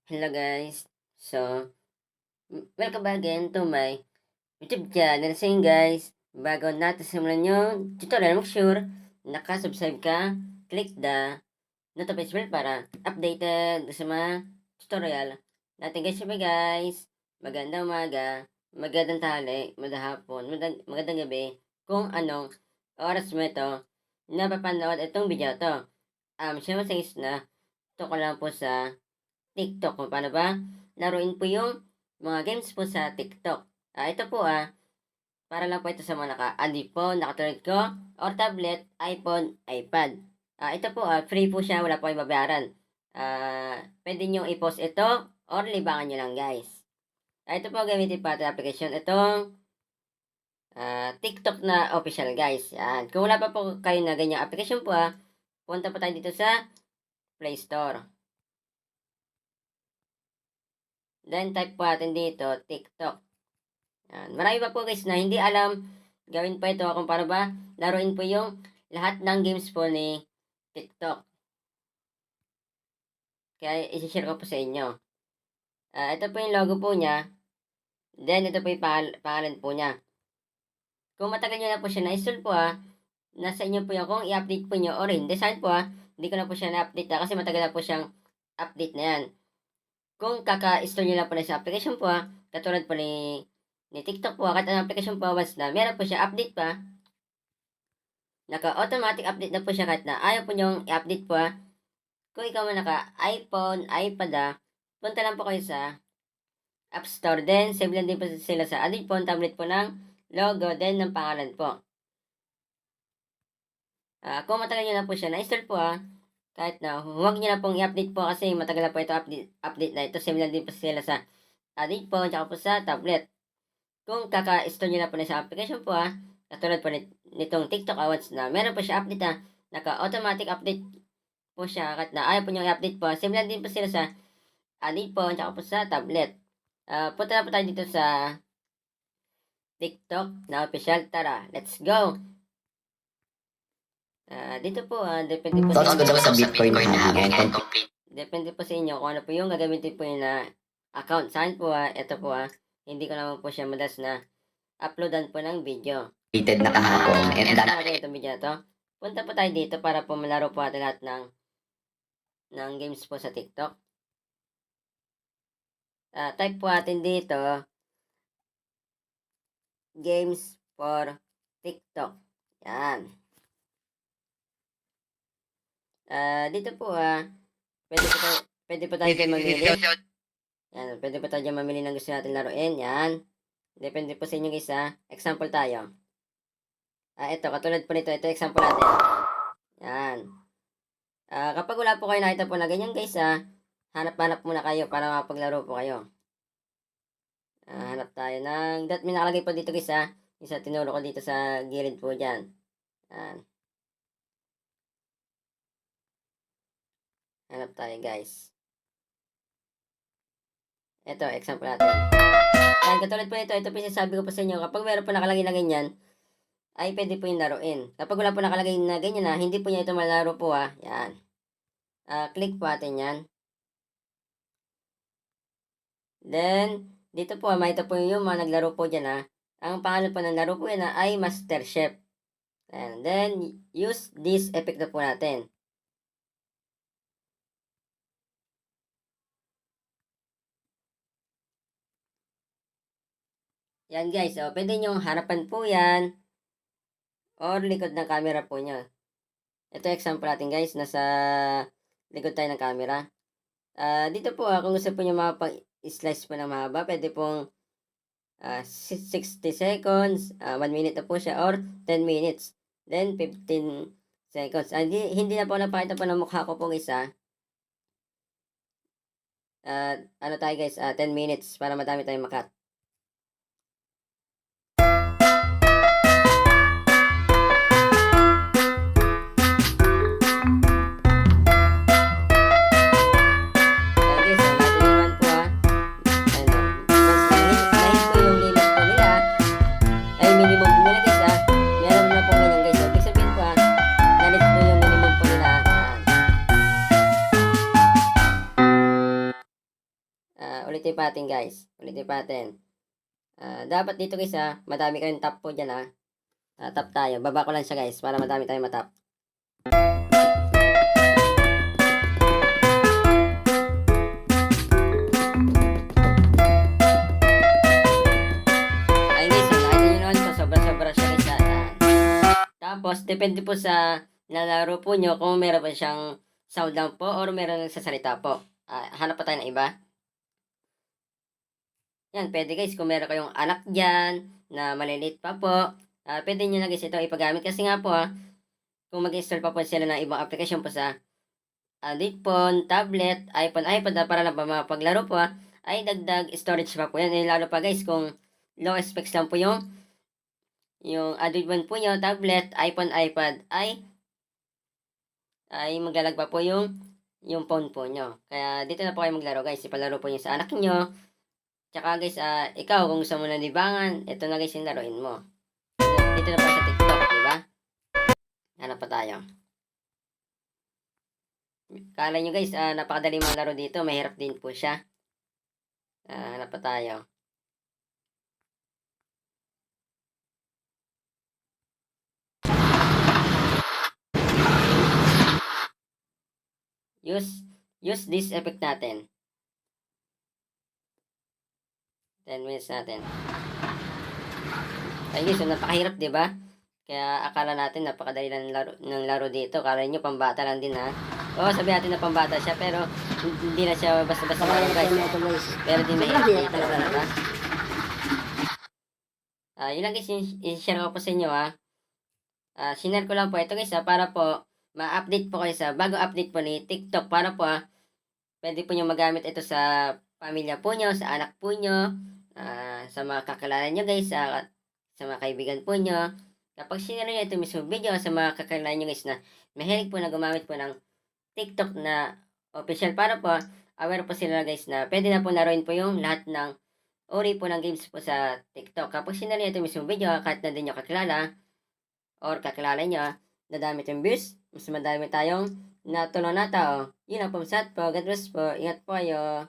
Hello guys. So, welcome back again to my YouTube channel. So yun guys, bago natin simulan yung tutorial, make sure nakasubscribe ka, click the notification bell para updated sa mga tutorial natin guys. Sabi guys, magandang umaga, magandang tanghali, magandang hapon, magandang gabi, kung anong oras mo ito napapanood itong video to. Syempre na ito ko lang po sa TikTok kung paano ba laruin po yung mga games po sa TikTok. Ito po para lang po ito sa mga naka-iPhone, nakatulad ko, or tablet, iPhone, iPad. Ito po, free po siya, wala po kayong babayaran. Pwede nyo i-post ito, or libangan nyo lang guys. Ito po gamitin pa ating application. Itong TikTok na official guys. Yan. Kung wala pa po kayo na ganyang application po punta po tayo dito sa Play Store. Then, type po natin dito, TikTok. Yan. Marami pa po guys na hindi alam gawin pa ito kung paano ba laruin po yung lahat ng games po ni TikTok. Kaya isi-share ko po sa inyo. Ito po yung logo po niya. Then, ito po yung pangalan po niya. Kung matagal nyo na po siya na-install po nasa inyo po yung kung i-update po nyo or hindi. Saan po hindi ko na po siya na-update kasi matagal na po siyang update na yan. Kung kaka-install nyo lang po na sa application po katulad po ni TikTok po, kahit ang application po once na meron po siya update pa, naka-automatic update na po siya kahit na ayaw po nyong i-update po Kung ikaw man naka-iPhone, iPad punta lang po kayo sa App Store. Then, save lang din po sila sa Android phone, tablet po ng logo, then ng pangalan po. Kung matagal nyo na po siya na-install po kahit na huwag nyo na pong i-update po kasi matagal na po ito update na ito. Same lang din po sila sa Android phone, tsaka po sa tablet. Kung kaka-install nyo na po na sa application po katulad po nitong TikTok once na meron po siya update naka-automatic update po siya kahit na ayaw po nyo i-update po. Same lang din po sila sa Android phone, tsaka po sa tablet. Punta na po tayo dito sa TikTok na official. Tara, let's go! Dito po, depende po sa Bitcoin na depende po sa inyo kung ano po yung gagamitin po yun na account. Sa akin po, ito po hindi ko naman po siya madalas na uploadan po ng video. Created na kahapon. And that itong video na to. Punta po tayo dito para po malaro po natin lahat ng games po sa TikTok. Type po natin dito games for TikTok. Yan. Dito po pwede po tayo mamili. Yan, pwede po tayo mamili ng gusto natin laruin. Yan. Depende po sa inyo guys Example tayo. Ito, katulad po nito. Ito example natin. Yan. Kapag wala po kayo nakita po na ganyan guys hanap-hanap muna kayo para mapaglaro po kayo. Hanap tayo ng may nakalagay po dito guys isa tinuro ko dito sa gilid po dyan. Yan. Hanap tayo guys. Ito, example natin. Yan, katulad po nito, ito po sinasabi ko po sa inyo, kapag meron po nakalagay na ganyan, ay pwede po yung laruin. Kapag wala po nakalagay na ganyan hindi po niya ito malaro po yan. Click po natin yan. Then, dito po, ito po yung mga naglaro po dyan Ang pangalan po ng laro po yan ay Master Chef. And then, use this effect na po natin. Yan guys, pwede nyong harapan po yan or likod ng camera po nyo. Ito example natin guys, nasa likod tayo ng camera. Dito po kung gusto po nyo mapag-slice po ng mahaba, pwede pong 60 seconds, 1 minute na po siya or 10 minutes. Then 15 seconds. Hindi na po napakita po ng mukha ko po guys ano tayo guys, 10 minutes para madami tayong makat. ulitin patin guys. Ulitin patin. Dapat dito guys madami kayong tap po dyan tap tayo. Baba ko lang siya guys para madami tayong matap. Ayun guys, nakita nyo naman po, sobra-sobra siya guys. Tapos, depende po sa nalaro po nyo kung meron pa siyang sound lang po or meron nagsasalita po. Hanap pa tayo ng iba. Yan, pwede guys, kung meron kayong anak dyan na maliliit pa po, pwede nyo na guys ito ipagamit. Kasi nga po kung mag-install pa po sila ng ibang application po sa Android phone, tablet, iPhone, iPad na para lang pa mapaglaro po ay dagdag storage pa po yan. Lalo pa guys kung low specs lang po yung Android phone po nyo, tablet, iPhone, iPad ay maglalag pa po yung phone po nyo. Kaya dito na po kayo maglaro guys. Ipalaro po nyo sa anak nyo. Tsaka guys, ikaw kung gusto mo na libangan, ito na guys yung laruin mo. Dito na po sa TikTok, di ba? Hanap pa tayo. Kala nyo guys, napakadali mga laro dito. Mahirap din po siya. Hanap pa tayo. Use this effect natin. 10 minutes natin. Ay guys, napakahirap, di ba? Kaya akala natin napakadali lang ng laro dito. Akala nyo pambata lang din Oo, sabi natin na pambata siya, pero hindi na siya basta-basta laro guys. Pero di mahirap dito talaga. Yun lang guys, i-share ko po sa inyo sinare ko lang po ito guys para po ma-update po kayo sa bagong update po ni TikTok para po pwede po nyo magamit ito sa pamilya po nyo, sa anak po nyo, sa mga kakilala nyo guys, sa mga kaibigan po nyo. Kapag sinare nyo ito mismo video sa mga kakilala nyo guys na mahilig po na gumamit po ng TikTok na official para po aware po sila guys na pwede na po laruin po yung lahat ng uri po ng games po sa TikTok. Kapag sinare nyo ito mismo video kahit na din nyo kakilala or kakilala nyo, nadami yung views, mas madami tayong natulong na tao. Yun ang pamsat po. God bless po. Ingat po kayo.